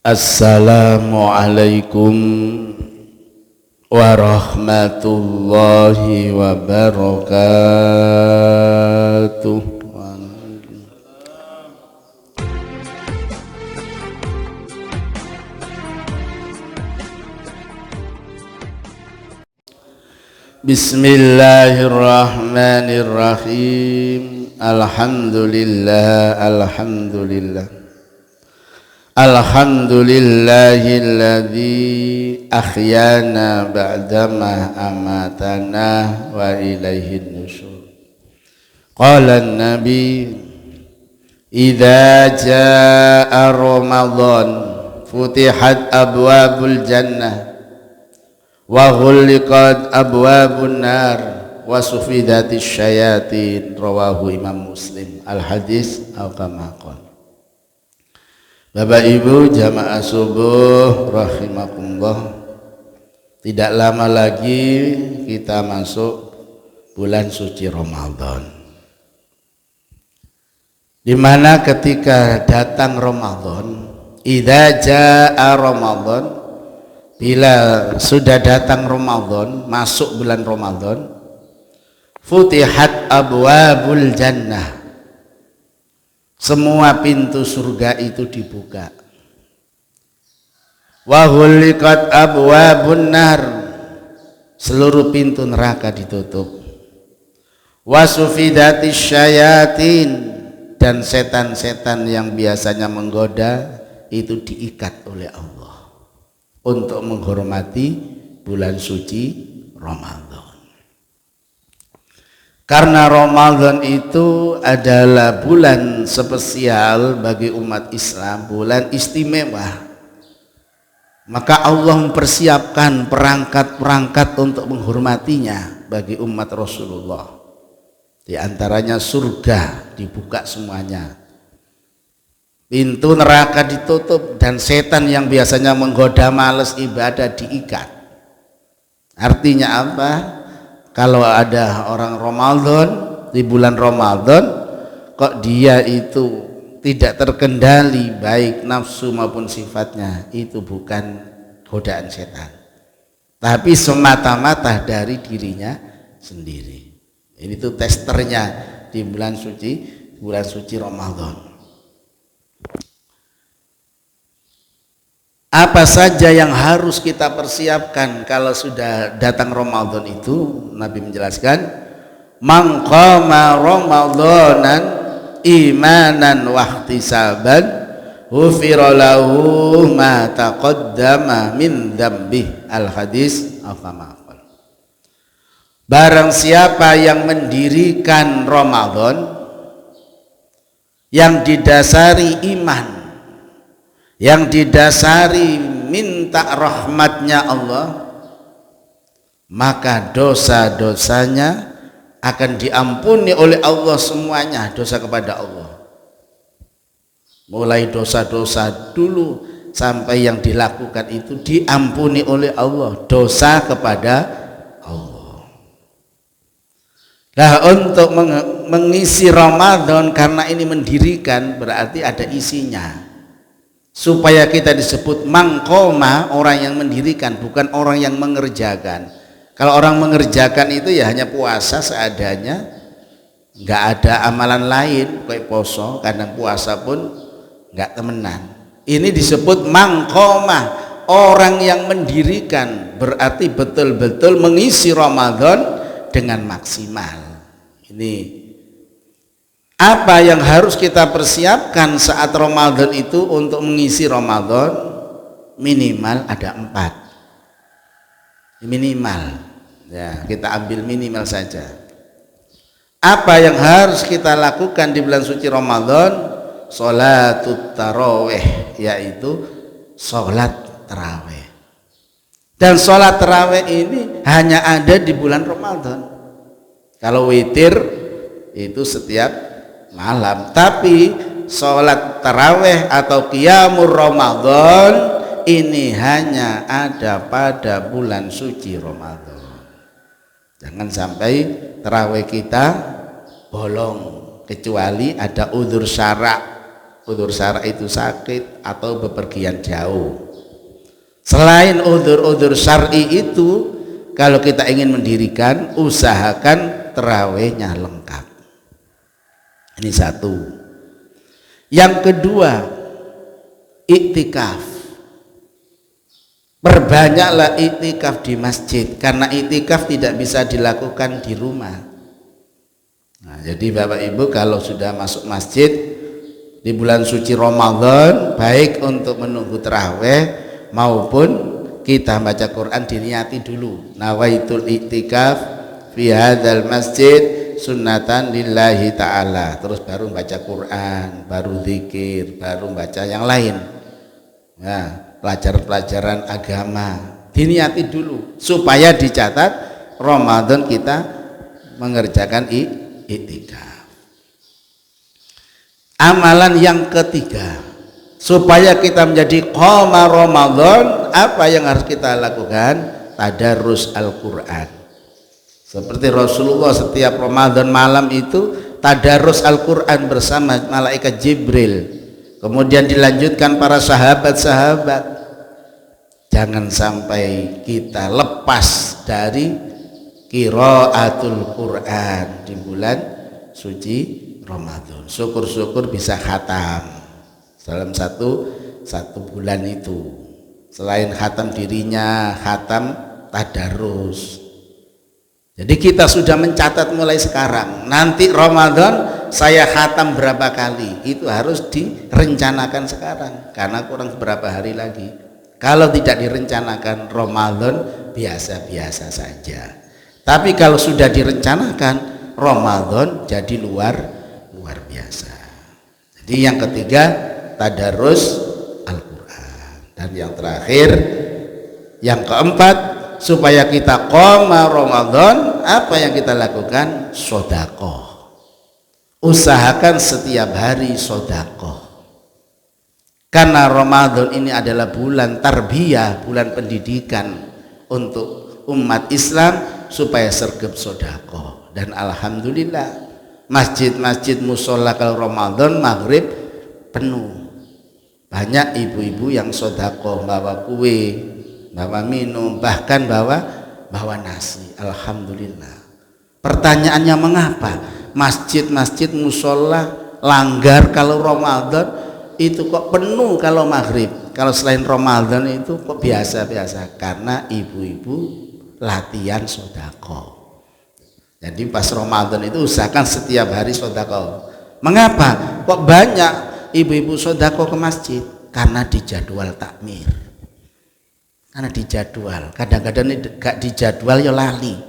Assalamualaikum warahmatullahi wabarakatuh. Bismillahirrahmanirrahim. Alhamdulillahilladzi ahyana ba'dama amatana wa ilaihin nusyur. Qala an-nabi idza jaa ramadan futihat abwabul jannah wa ghulliqat abwabun nar wa sufidatis syayatin. Rawahu Imam Muslim. Al hadis au kama qala. Bapak Ibu jamaah subuh rahimakumullah, tidak lama lagi kita masuk bulan suci Ramadan, di mana ketika datang Ramadan, idza jaa Ramadan, bila sudah datang Ramadan, masuk bulan Ramadan, futihat abwabul jannah, semua pintu surga itu dibuka. Wa ghulliqat abwabun nar, seluruh pintu neraka ditutup. Wa sufidatis syayatin, dan setan-setan yang biasanya menggoda itu diikat oleh Allah untuk menghormati bulan suci Ramadan. Karena Ramadan itu adalah bulan spesial bagi umat Islam, bulan istimewa, maka Allah mempersiapkan perangkat-perangkat untuk menghormatinya bagi umat Rasulullah. Di antaranya surga dibuka semuanya, pintu neraka ditutup, dan setan yang biasanya menggoda malas ibadah diikat. Artinya apa? Kalau ada orang Ramadan, di bulan Ramadan kok dia itu tidak terkendali baik nafsu maupun sifatnya, itu bukan godaan setan, tapi semata-mata dari dirinya sendiri. Ini tuh testernya di bulan suci Ramadan. Apa saja yang harus kita persiapkan kalau sudah datang Ramadan itu? Nabi menjelaskan, man qama ramadanan imanan wahtisaban ghufira lahu ma taqaddama min dzambih. Al hadis al-kama. Barang siapa yang mendirikan Ramadan yang didasari iman, yang didasari minta rahmatnya Allah, maka dosa-dosanya akan diampuni oleh Allah semuanya. Dosa kepada Allah, mulai dosa-dosa dulu sampai yang dilakukan itu diampuni oleh Allah. Dosa kepada Allah. Nah, untuk mengisi Ramadan, karena ini mendirikan berarti ada isinya, supaya kita disebut mangkoma, orang yang mendirikan, bukan orang yang mengerjakan. Kalau orang mengerjakan itu ya hanya puasa seadanya, nggak ada amalan lain, kayak poso, kadang puasa pun nggak temenan. Ini disebut mangkoma, orang yang mendirikan, berarti betul-betul mengisi Ramadan dengan maksimal. Ini apa yang harus kita persiapkan saat Ramadan itu untuk mengisi Ramadan? Minimal ada 4. Minimal. Ya, kita ambil minimal saja. Apa yang harus kita lakukan di bulan suci Ramadan? Sholatut tarawih, yaitu sholat tarawih. Dan sholat tarawih ini hanya ada di bulan Ramadan. Kalau witir itu setiap malam, tapi sholat tarawih atau qiyamul Ramadan ini hanya ada pada bulan suci Ramadan. Jangan sampai tarawih kita bolong, kecuali ada udzur syara', Udzur syar'i itu sakit atau bepergian jauh. Selain udzur-udzur syar'i itu, kalau kita ingin mendirikan, usahakan tarawihnya lengkap. Ini satu. Yang kedua, iktikaf. Perbanyaklah iktikaf di masjid, karena iktikaf tidak bisa dilakukan di rumah. Nah, jadi Bapak Ibu kalau sudah masuk masjid di bulan suci Ramadan, baik untuk menunggu tarawih maupun kita baca Quran, diniati dulu. Nawaitul iktikaf fi hadzal masjid sunnatan lillahi ta'ala. Terus baru baca Quran, baru zikir, baru baca yang lain. Nah, pelajaran-pelajaran agama diniati dulu supaya dicatat Ramadan kita mengerjakan iktikaf. Amalan yang ketiga, supaya kita menjadi qoma Ramadan, apa yang harus kita lakukan? Tadarrus Al-Quran. Seperti Rasulullah setiap Ramadan malam itu tadarrus Al-Quran bersama malaikat Jibril, kemudian dilanjutkan para sahabat-sahabat. Jangan sampai kita lepas dari qiraatul Quran di bulan suci Ramadan. Syukur-syukur bisa khatam dalam satu bulan itu. Selain khatam dirinya, khatam tadarus. Jadi kita sudah mencatat mulai sekarang. Nanti Ramadan saya khatam berapa kali? Itu harus direncanakan sekarang, karena kurang beberapa hari lagi. Kalau tidak direncanakan, Ramadan biasa-biasa saja. Tapi kalau sudah direncanakan, Ramadan jadi luar biasa. Jadi yang ketiga, tadarus Al-Quran. Dan yang terakhir, yang keempat, supaya kita qoma Ramadan, apa yang kita lakukan? Sedekah. Usahakan setiap hari sedekah. Karena Ramadan ini adalah bulan tarbiyah, bulan pendidikan untuk umat Islam supaya sergap sedekah. Dan alhamdulillah masjid-masjid musola kalau Ramadan maghrib penuh. Banyak ibu-ibu yang sedekah, bawa kue, bawa minum, bahkan bawa nasi. Alhamdulillah. Pertanyaannya, mengapa masjid-masjid musola langgar kalau Ramadan itu kok penuh kalau maghrib? Kalau selain Ramadan itu kok biasa-biasa? Karena ibu-ibu latihan sedekah. Jadi pas Ramadan itu usahakan setiap hari sedekah. Mengapa kok banyak ibu-ibu sedekah ke masjid? Karena dijadwal takmir. Karena dijadwal. Kadang-kadang gak dijadwal ya lali.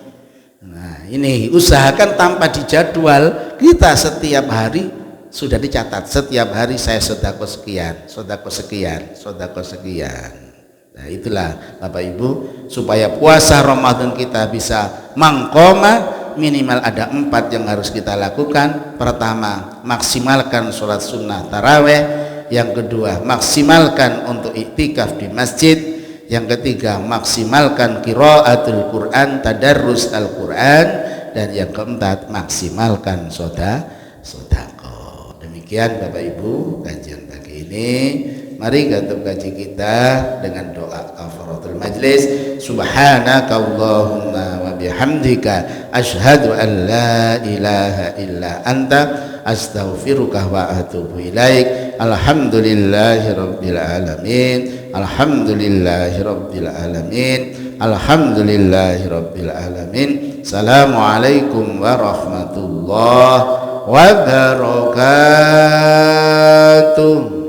Nah, ini usahakan tanpa dijadwal, kita setiap hari sudah dicatat. Setiap hari saya sedekah sekian, sedekah sekian, sedekah sekian. Nah, itulah Bapak Ibu, supaya puasa Ramadan kita bisa mangkoma. Minimal ada 4 yang harus kita lakukan. Pertama, maksimalkan sholat sunnah taraweh. Yang kedua, maksimalkan untuk iktikaf di masjid. Yang ketiga, maksimalkan qiraatul Quran, tadarrus Al-Quran. Dan yang keempat, maksimalkan sedekah. Demikian Bapak Ibu kajian pagi ini. Mari kita kaji kita dengan doa kafaratul majlis. Subhanaka Allahumma wa bihamdika asyhadu an la ilaha illa anta astaghfiruka wa atubu ilaik. Alhamdulillahi rabbil alamin. Alhamdulillahi rabbil alamin. Alhamdulillahi rabbil alamin. Assalamualaikum warahmatullahi wabarakatuh.